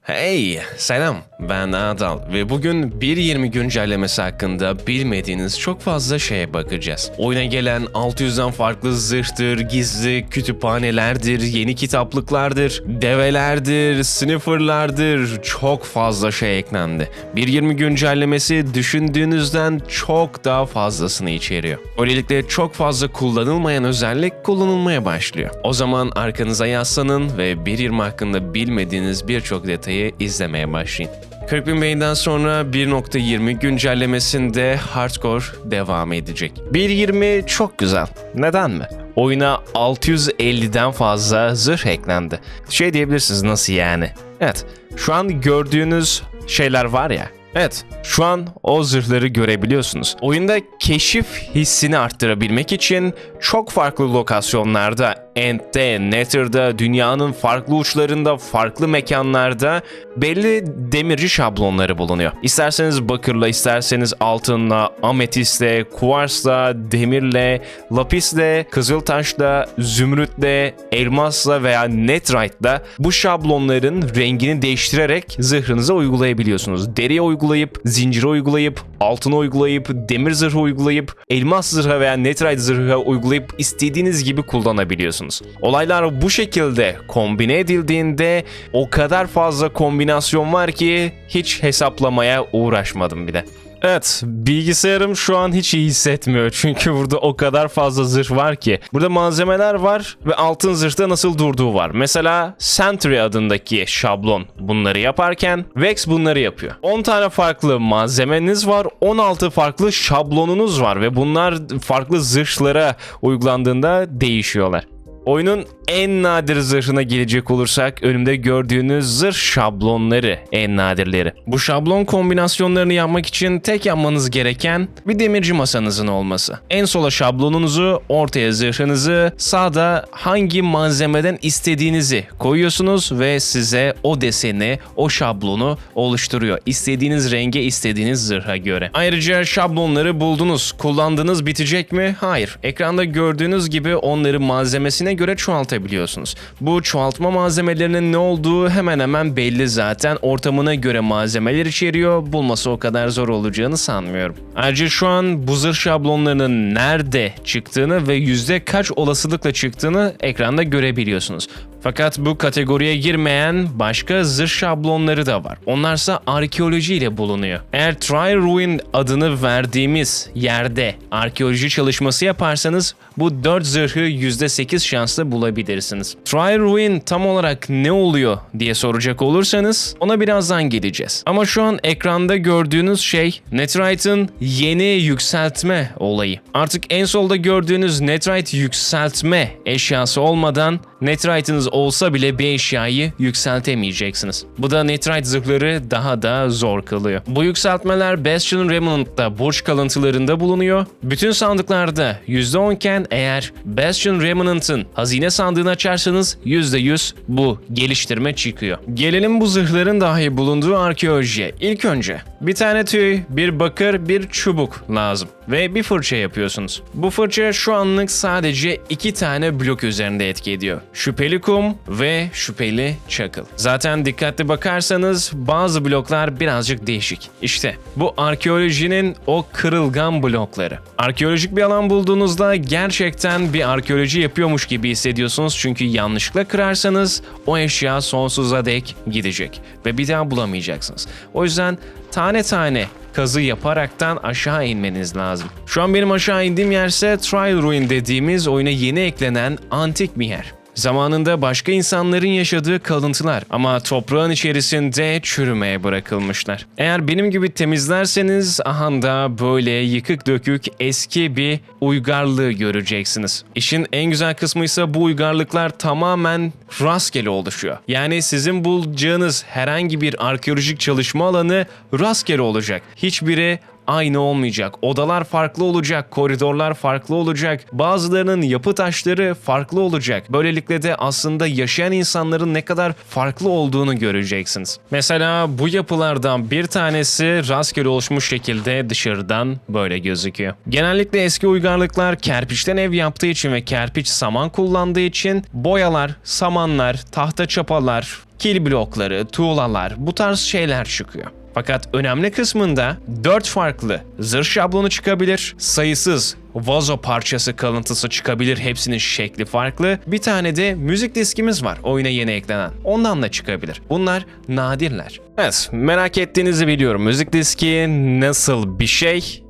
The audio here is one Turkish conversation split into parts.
Hey, selam. Ben Adal ve bugün 1.20 güncellemesi hakkında bilmediğiniz çok fazla şeye bakacağız. Oyuna gelen 600'den farklı zırhtır, gizli kütüphanelerdir, yeni kitaplıklardır, develerdir, snifferlardır, çok fazla şey eklendi. 1.20 güncellemesi düşündüğünüzden çok daha fazlasını içeriyor. Böylelikle çok fazla kullanılmayan özellik kullanılmaya başlıyor. O zaman arkanıza yaslanın ve 1.20 hakkında bilmediğiniz birçok detayı izlemeye başlayın. 40.000 beyinden sonra 1.20 güncellemesinde Hardcore devam edecek. 1.20 çok güzel. Neden mi? Oyuna 650'den fazla zırh eklendi. Şey diyebilirsiniz, nasıl yani? Evet, şu an gördüğünüz şeyler var ya. Evet, şu an o zırhları görebiliyorsunuz. Oyunda keşif hissini arttırabilmek için çok farklı lokasyonlarda, End'de, Nether'da, dünyanın farklı uçlarında, farklı mekanlarda belli demirci şablonları bulunuyor. İsterseniz bakırla, isterseniz altınla, ametistle, kuvarsla, demirle, lapisle, kızıltaşla, zümrütle, elmasla veya netherite'la bu şablonların rengini değiştirerek zırhınıza uygulayabiliyorsunuz. Deriye uygulayıp, zincire uygulayıp, altına uygulayıp, demir zırhı uygulayıp, elmas zırha veya netherite zırha uygulayıp istediğiniz gibi kullanabiliyorsunuz. Olaylar bu şekilde kombine edildiğinde o kadar fazla kombinasyon var ki hiç hesaplamaya uğraşmadım bile. Evet, bilgisayarım şu an hiç iyi hissetmiyor çünkü burada o kadar fazla zırh var ki. Burada malzemeler var ve altın zırhta nasıl durduğu var. Mesela Sentry adındaki şablon bunları yaparken Vex bunları yapıyor. 10 tane farklı malzemeniz var, 16 farklı şablonunuz var ve bunlar farklı zırhlara uygulandığında değişiyorlar. Oyunun en nadir zırhına gelecek olursak önümde gördüğünüz zırh şablonları en nadirleri. Bu şablon kombinasyonlarını yapmak için tek yapmanız gereken bir demirci masanızın olması. En sola şablonunuzu, ortaya zırhınızı, sağda hangi malzemeden istediğinizi koyuyorsunuz ve size o deseni, o şablonu oluşturuyor. İstediğiniz renge, istediğiniz zırha göre. Ayrıca şablonları buldunuz. Kullandığınız bitecek mi? Hayır. Ekranda gördüğünüz gibi onları malzemesine göre çoğaltabiliyorsunuz. Bu çoğaltma malzemelerinin ne olduğu hemen hemen belli zaten. Ortamına göre malzemeler içeriyor. Bulması o kadar zor olacağını sanmıyorum. Ayrıca şu an bu zırh şablonlarının nerede çıktığını ve yüzde kaç olasılıkla çıktığını ekranda görebiliyorsunuz. Fakat bu kategoriye girmeyen başka zırh şablonları da var. Onlarsa arkeoloji ile bulunuyor. Eğer Try Ruin adını verdiğimiz yerde arkeoloji çalışması yaparsanız bu 4 zırhı %8 şansla bulabilirsiniz. Try Ruin tam olarak ne oluyor diye soracak olursanız ona birazdan geleceğiz. Ama şu an ekranda gördüğünüz şey Netherite'ın yeni yükseltme olayı. Artık en solda gördüğünüz Netherite yükseltme eşyası olmadan Netherite'ınız olsa bile bir eşyayı yükseltemeyeceksiniz. Bu da Netherite zırhları daha da zor kılıyor. Bu yükseltmeler Bastion Remnant'ta borç kalıntılarında bulunuyor. Bütün sandıklarda %10 iken eğer Bastion Remnant'ın hazine sandığını açarsanız %100 bu geliştirme çıkıyor. Gelelim bu zırhların dahi bulunduğu arkeolojiye. İlk önce bir tane tüy, bir bakır, bir çubuk lazım ve bir fırça yapıyorsunuz. Bu fırça şu anlık sadece 2 tane blok üzerinde etki ediyor. Şüpheli kum ve şüpheli çakıl. Zaten dikkatli bakarsanız bazı bloklar birazcık değişik. İşte bu arkeolojinin o kırılgan blokları. Arkeolojik bir alan bulduğunuzda gerçekten bir arkeoloji yapıyormuş gibi hissediyorsunuz çünkü yanlışlıkla kırarsanız o eşya sonsuza dek gidecek ve bir daha bulamayacaksınız. O yüzden tane tane kazı yaparaktan aşağı inmeniz lazım. Şu an benim aşağı indiğim yerse Trial Ruin dediğimiz oyuna yeni eklenen antik bir yer. Zamanında başka insanların yaşadığı kalıntılar ama toprağın içerisinde çürümeye bırakılmışlar. Eğer benim gibi temizlerseniz ahanda böyle yıkık dökük eski bir uygarlığı göreceksiniz. İşin en güzel kısmı ise bu uygarlıklar tamamen rastgele oluşuyor. Yani sizin bulacağınız herhangi bir arkeolojik çalışma alanı rastgele olacak. Hiçbiri aynı olmayacak. Odalar farklı olacak, koridorlar farklı olacak. Bazılarının yapı taşları farklı olacak. Böylelikle de aslında yaşayan insanların ne kadar farklı olduğunu göreceksiniz. Mesela bu yapılardan bir tanesi rastgele oluşmuş şekilde dışarıdan böyle gözüküyor. Genellikle eski uygarlıklar kerpiçten ev yaptığı için ve kerpiç saman kullandığı için boyalar, samanlar, tahta çapalar, Kill blokları, tuğlalar, bu tarz şeyler çıkıyor. Fakat önemli kısmında 4 farklı zırh şablonu çıkabilir, sayısız vazo parçası kalıntısı çıkabilir, hepsinin şekli farklı. Bir tane de müzik diskimiz var oyuna yeni eklenen, ondan da çıkabilir. Bunlar nadirler. Evet, merak ettiğinizi biliyorum, müzik diski nasıl bir şey?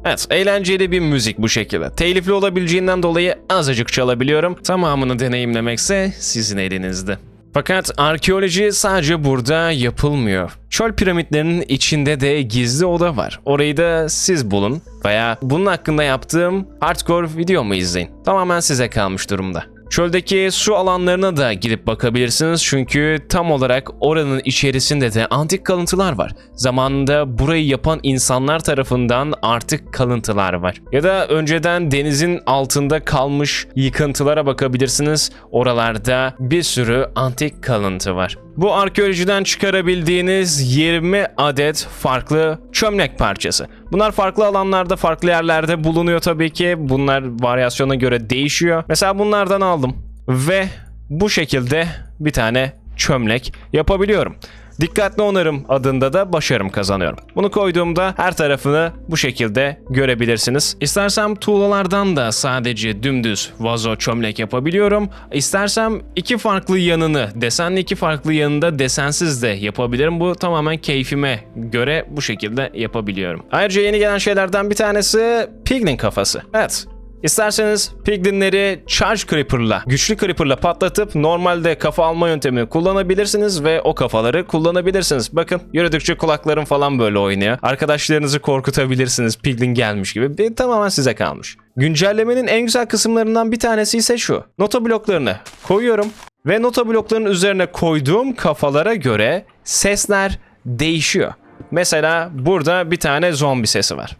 Evet, eğlenceli bir müzik bu şekilde. Telifli olabileceğinden dolayı azıcık çalabiliyorum. Tamamını deneyimlemekse sizin elinizde. Fakat arkeoloji sadece burada yapılmıyor. Çöl piramitlerinin içinde de gizli oda var. Orayı da siz bulun veya bunun hakkında yaptığım hardcore videomu izleyin. Tamamen size kalmış durumda. Çöldeki su alanlarına da gidip bakabilirsiniz çünkü tam olarak oranın içerisinde de antik kalıntılar var. Zamanında burayı yapan insanlar tarafından artık kalıntılar var. Ya da önceden denizin altında kalmış yıkıntılara bakabilirsiniz. Oralarda bir sürü antik kalıntı var. Bu arkeolojiden çıkarabildiğiniz 20 adet farklı çömlek parçası. Bunlar farklı alanlarda, farklı yerlerde bulunuyor tabii ki. Bunlar varyasyona göre değişiyor. Mesela bunlardan aldım ve bu şekilde bir tane çömlek yapabiliyorum. Dikkatli onarım adında da başarım kazanıyorum. Bunu koyduğumda her tarafını bu şekilde görebilirsiniz. İstersem tuğlalardan da sadece dümdüz vazo çömlek yapabiliyorum. İstersem iki farklı yanını, desenli iki farklı yanında desensiz de yapabilirim. Bu tamamen keyfime göre bu şekilde yapabiliyorum. Ayrıca yeni gelen şeylerden bir tanesi Piglin kafası. Evet. İsterseniz Piglinleri Charge Creeper'la, güçlü Creeper'la patlatıp normalde kafa alma yöntemini kullanabilirsiniz ve o kafaları kullanabilirsiniz. Bakın yürüdükçe kulaklarım falan böyle oynuyor. Arkadaşlarınızı korkutabilirsiniz, Piglin gelmiş gibi. Tamamen size kalmış. Güncellemenin en güzel kısımlarından bir tanesi ise şu. Nota bloklarını koyuyorum ve nota bloklarının üzerine koyduğum kafalara göre sesler değişiyor. Mesela burada bir tane zombi sesi var.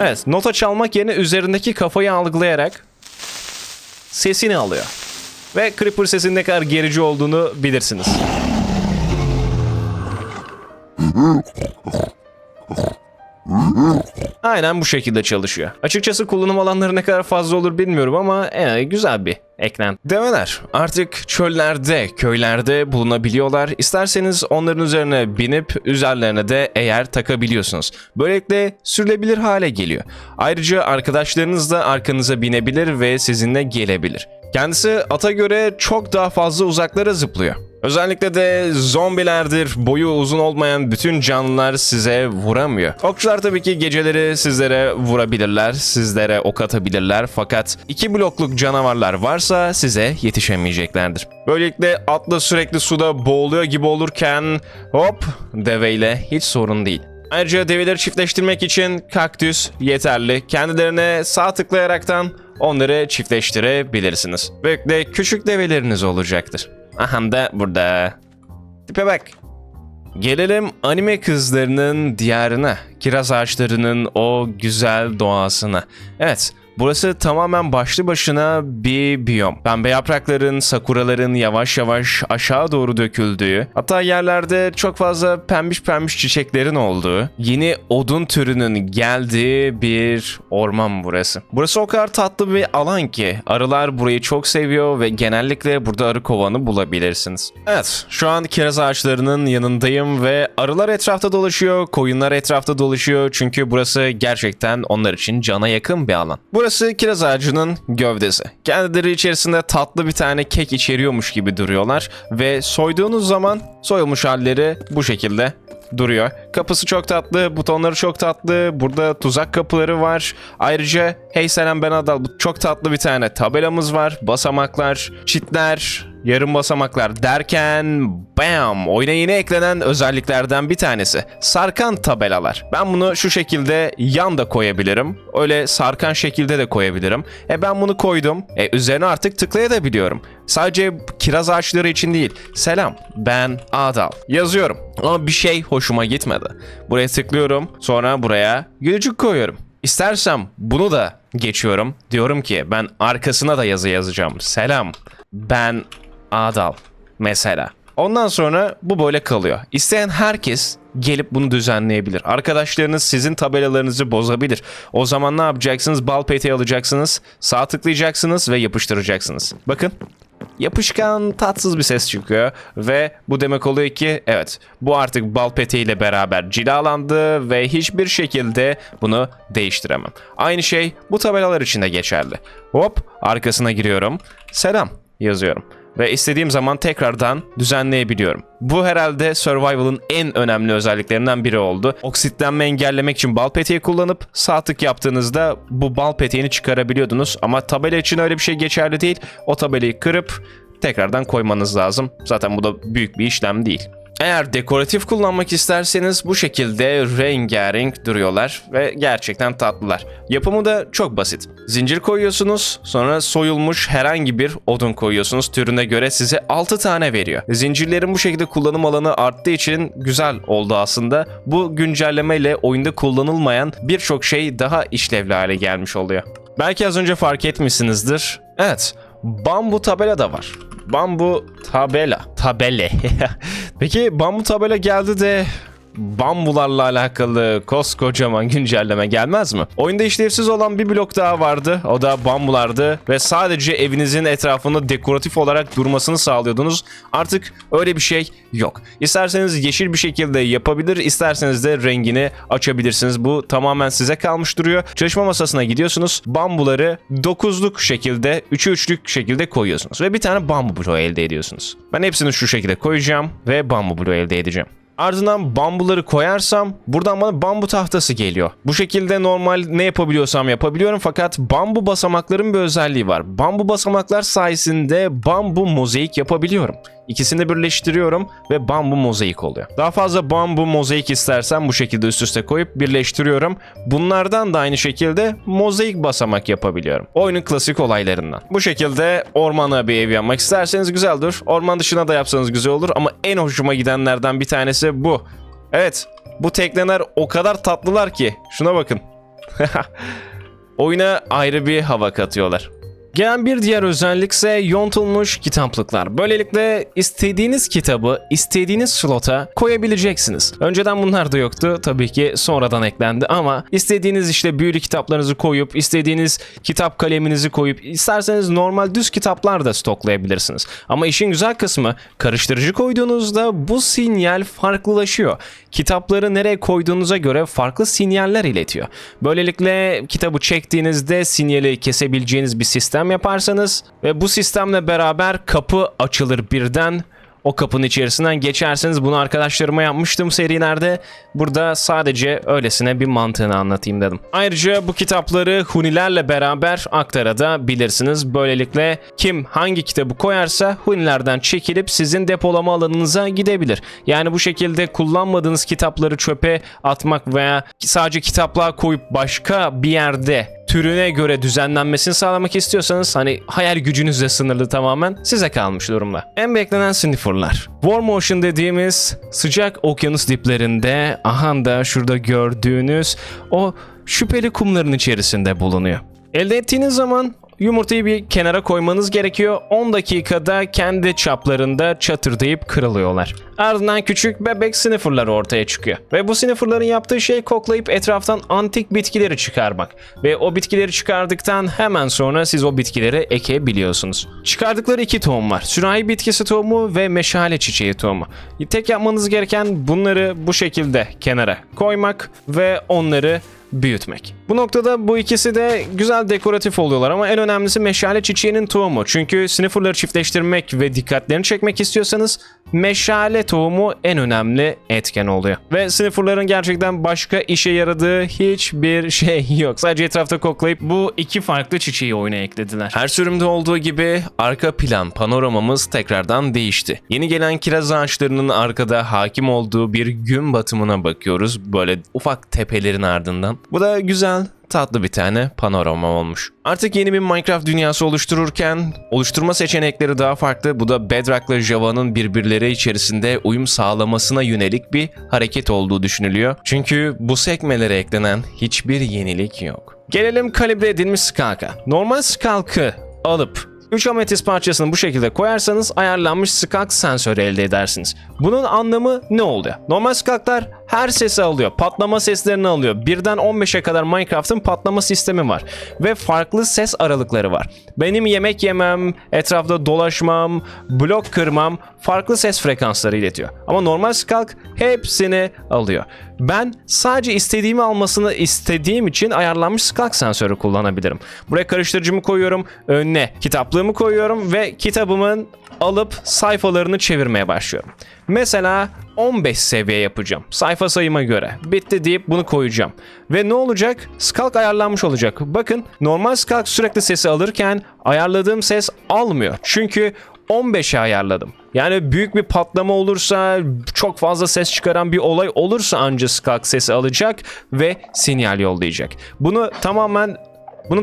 Evet, nota çalmak yerine üzerindeki kafayı algılayarak sesini alıyor. Ve Creeper sesinin ne kadar gerici olduğunu bilirsiniz. Aynen bu şekilde çalışıyor. Açıkçası kullanım alanları ne kadar fazla olur bilmiyorum ama güzel bir eklenti. Develer artık çöllerde, köylerde bulunabiliyorlar. İsterseniz onların üzerine binip üzerlerine de eğer takabiliyorsunuz. Böylelikle sürülebilir hale geliyor. Ayrıca arkadaşlarınız da arkanıza binebilir ve sizinle gelebilir. Kendisi ata göre çok daha fazla uzaklara zıplıyor. Özellikle de zombilerdir, boyu uzun olmayan bütün canlılar size vuramıyor. Okçular tabii ki geceleri sizlere vurabilirler, sizlere ok atabilirler fakat 2 blokluk canavarlar varsa size yetişemeyeceklerdir. Böylelikle atla sürekli suda boğuluyor gibi olurken hop deveyle hiç sorun değil. Ayrıca develeri çiftleştirmek için kaktüs yeterli. Kendilerine sağ tıklayaraktan onları çiftleştirebilirsiniz. Böylelikle küçük develeriniz olacaktır. Aha da burada. Tipe bak. Gelelim anime kızlarının diyarına. Kiraz ağaçlarının o güzel doğasına. Evet. Burası tamamen başlı başına bir biyom. Pembe yaprakların, sakuraların yavaş yavaş aşağı doğru döküldüğü, hatta yerlerde çok fazla pembiş pembiş çiçeklerin olduğu, yeni odun türünün geldiği bir orman burası. Burası o kadar tatlı bir alan ki arılar burayı çok seviyor ve genellikle burada arı kovanı bulabilirsiniz. Evet, şu an kiraz ağaçlarının yanındayım ve arılar etrafta dolaşıyor, koyunlar etrafta dolaşıyor çünkü burası gerçekten onlar için cana yakın bir alan. Burası kiraz ağacının gövdesi. Kendileri içerisinde tatlı bir tane kek içeriyormuş gibi duruyorlar ve soyduğunuz zaman soyulmuş halleri bu şekilde duruyor. Kapısı çok tatlı, butonları çok tatlı. Burada tuzak kapıları var. Ayrıca hey selam ben Adal. Çok tatlı bir tane tabelamız var. Basamaklar, çitler, yarım basamaklar derken bam! Oyuna yeni eklenen özelliklerden bir tanesi. Sarkan tabelalar. Ben bunu şu şekilde yan da koyabilirim. Öyle sarkan şekilde de koyabilirim. Ben bunu koydum. Üzerine artık tıklayabiliyorum. Sadece kiraz ağaçları için değil. Selam ben Adal. Yazıyorum. Ama bir şey hoşuma gitmedi. Buraya tıklıyorum. Sonra buraya gülücük koyuyorum. İstersem bunu da geçiyorum. Diyorum ki ben arkasına da yazı yazacağım. Selam ben Adal mesela. Ondan sonra bu böyle kalıyor. İsteyen herkes gelip bunu düzenleyebilir. Arkadaşlarınız sizin tabelalarınızı bozabilir. O zaman ne yapacaksınız? Bal peteği alacaksınız, sağ tıklayacaksınız ve yapıştıracaksınız. Bakın. Yapışkan tatsız bir ses çıkıyor ve bu demek oluyor ki evet, bu artık bal peteğiyle beraber cilalandı ve hiçbir şekilde bunu değiştiremem. Aynı şey bu tabelalar için de geçerli. Hop, arkasına giriyorum, selam yazıyorum ve istediğim zaman tekrardan düzenleyebiliyorum. Bu herhalde Survival'ın en önemli özelliklerinden biri oldu. Oksitlenme engellemek için bal peteği kullanıp sağ tık yaptığınızda bu bal peteğini çıkarabiliyordunuz. Ama tabela için öyle bir şey geçerli değil. O tabelayı kırıp tekrardan koymanız lazım. Zaten bu da büyük bir işlem değil. Eğer dekoratif kullanmak isterseniz bu şekilde rengarenk duruyorlar ve gerçekten tatlılar. Yapımı da çok basit. Zincir koyuyorsunuz, sonra soyulmuş herhangi bir odun koyuyorsunuz. Türüne göre size 6 tane veriyor. Zincirlerin bu şekilde kullanım alanı arttığı için güzel oldu aslında. Bu güncellemeyle oyunda kullanılmayan birçok şey daha işlevli hale gelmiş oluyor. Belki az önce fark etmişsinizdir. Evet, bambu tabela da var. Bambu tabela. Tabele. Peki bambu tabela geldi de bambularla alakalı koskocaman güncelleme gelmez mi? Oyunda işlevsiz olan bir blok daha vardı. O da bambulardı ve sadece evinizin etrafında dekoratif olarak durmasını sağlıyordunuz. Artık öyle bir şey yok. İsterseniz yeşil bir şekilde yapabilir, isterseniz de rengini açabilirsiniz. Bu tamamen size kalmış duruyor. Çalışma masasına gidiyorsunuz. Bambuları 9'luk şekilde, 3'ü 3'lük şekilde koyuyorsunuz ve bir tane bambu bloğu elde ediyorsunuz. Ben hepsini şu şekilde koyacağım ve bambu bloğu elde edeceğim. Ardından bambuları koyarsam buradan bana bambu tahtası geliyor. Bu şekilde normal ne yapabiliyorsam yapabiliyorum fakat bambu basamakların bir özelliği var. Bambu basamaklar sayesinde bambu mozaik yapabiliyorum. İkisini birleştiriyorum ve bambu mozaik oluyor. Daha fazla bambu mozaik istersem bu şekilde üst üste koyup birleştiriyorum. Bunlardan da aynı şekilde mozaik basamak yapabiliyorum. Oyunun klasik olaylarından. Bu şekilde ormana bir ev yapmak isterseniz güzeldir. Orman dışına da yapsanız güzel olur ama en hoşuma gidenlerden bir tanesi bu. Evet, bu tekneler o kadar tatlılar ki. Şuna bakın. Oyuna ayrı bir hava katıyorlar. Gelen bir diğer özellik ise yontulmuş kitaplıklar. Böylelikle istediğiniz kitabı istediğiniz slota koyabileceksiniz. Önceden bunlar da yoktu. Tabii ki sonradan eklendi ama istediğiniz işte büyülü kitaplarınızı koyup, istediğiniz kitap kaleminizi koyup, isterseniz normal düz kitaplar da stoklayabilirsiniz. Ama işin güzel kısmı, karıştırıcı koyduğunuzda bu sinyal farklılaşıyor. Kitapları nereye koyduğunuza göre farklı sinyaller iletiyor. Böylelikle kitabı çektiğinizde sinyali kesebileceğiniz bir sistem yaparsanız ve bu sistemle beraber kapı açılır birden. O kapının içerisinden geçerseniz, bunu arkadaşlarıma yapmıştım serilerde. Burada sadece öylesine bir mantığını anlatayım dedim. Ayrıca bu kitapları hunilerle beraber aktarabilirsiniz. Böylelikle kim hangi kitabı koyarsa hunilerden çekilip sizin depolama alanınıza gidebilir. Yani bu şekilde kullanmadığınız kitapları çöpe atmak veya sadece kitaplığa koyup başka bir yerde türüne göre düzenlenmesini sağlamak istiyorsanız, hani hayal gücünüzle sınırlı, tamamen size kalmış durumda. En beklenen sniffer'lar. Warm Ocean dediğimiz sıcak okyanus diplerinde, aha da şurada gördüğünüz o şüpheli kumların içerisinde bulunuyor. Elde ettiğiniz zaman yumurtayı bir kenara koymanız gerekiyor. 10 dakikada kendi çaplarında çatırdayıp kırılıyorlar. Ardından küçük bebek sniffer'lar ortaya çıkıyor. Ve bu sniffer'ların yaptığı şey koklayıp etraftan antik bitkileri çıkarmak. Ve o bitkileri çıkardıktan hemen sonra siz o bitkileri ekebiliyorsunuz. Çıkardıkları 2 tohum var. Sürahi bitkisi tohumu ve meşale çiçeği tohumu. Tek yapmanız gereken bunları bu şekilde kenara koymak ve onları büyütmek. Bu noktada bu ikisi de güzel dekoratif oluyorlar ama en önemlisi meşale çiçeğinin tohumu. Çünkü sniffer'ları çiftleştirmek ve dikkatlerini çekmek istiyorsanız meşale tohumu en önemli etken oluyor. Ve sniffer'ların gerçekten başka işe yaradığı hiçbir şey yok. Sadece etrafta koklayıp bu 2 farklı çiçeği oyuna eklediler. Her sürümde olduğu gibi arka plan panoramamız tekrardan değişti. Yeni gelen kiraz ağaçlarının arkada hakim olduğu bir gün batımına bakıyoruz. Böyle ufak tepelerin ardından. Bu da güzel, tatlı bir tane panorama olmuş. Artık yeni bir Minecraft dünyası oluştururken oluşturma seçenekleri daha farklı. Bu da Bedrock'la Java'nın birbirleri içerisinde uyum sağlamasına yönelik bir hareket olduğu düşünülüyor. Çünkü bu sekmelere eklenen hiçbir yenilik yok. Gelelim kalibre edilmiş Skulk'a. Normal Skulk'ı alıp 3 ametist parçasını bu şekilde koyarsanız ayarlanmış Skulk sensörü elde edersiniz. Bunun anlamı ne oluyor? Normal Skulk'lar her sesi alıyor. Patlama seslerini alıyor. Birden 15'e kadar Minecraft'ın patlama sistemi var. Ve farklı ses aralıkları var. Benim yemek yemem, etrafta dolaşmam, blok kırmam farklı ses frekansları iletiyor. Ama normal Skulk hepsini alıyor. Ben sadece istediğimi almasını istediğim için ayarlanmış Skulk sensörü kullanabilirim. Buraya karıştırıcımı koyuyorum, önüne kitaplığımı koyuyorum ve kitabımın alıp sayfalarını çevirmeye başlıyorum. Mesela 15 seviye yapacağım. Sayfa sayıma göre. Bitti deyip bunu koyacağım. Ve ne olacak? Skulk ayarlanmış olacak. Bakın normal Skulk sürekli sesi alırken ayarladığım ses almıyor. Çünkü 15'e ayarladım. Yani büyük bir patlama olursa, çok fazla ses çıkaran bir olay olursa anca Skulk sesi alacak ve sinyal yollayacak. Bunu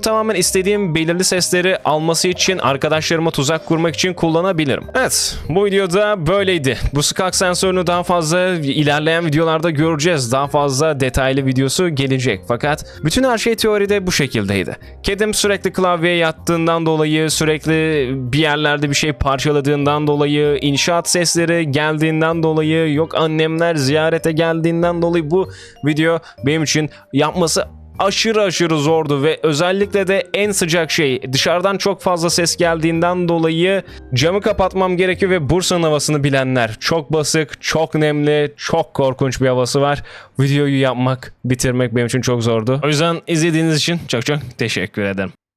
tamamen istediğim belirli sesleri alması için arkadaşlarıma tuzak kurmak için kullanabilirim. Evet, bu videoda böyleydi. Bu Skulk sensörünü daha fazla ilerleyen videolarda göreceğiz. Daha fazla detaylı videosu gelecek. Fakat bütün her şey teoride bu şekildeydi. Kedim sürekli klavyeye yattığından dolayı, sürekli bir yerlerde bir şey parçaladığından dolayı, inşaat sesleri geldiğinden dolayı, yok annemler ziyarete geldiğinden dolayı bu video benim için yapması aşırı zordu ve özellikle de en sıcak şey dışarıdan çok fazla ses geldiğinden dolayı camı kapatmam gerekiyor ve Bursa'nın havasını bilenler çok basık, çok nemli, çok korkunç bir havası var. Videoyu yapmak, bitirmek benim için çok zordu. O yüzden izlediğiniz için çok teşekkür ederim.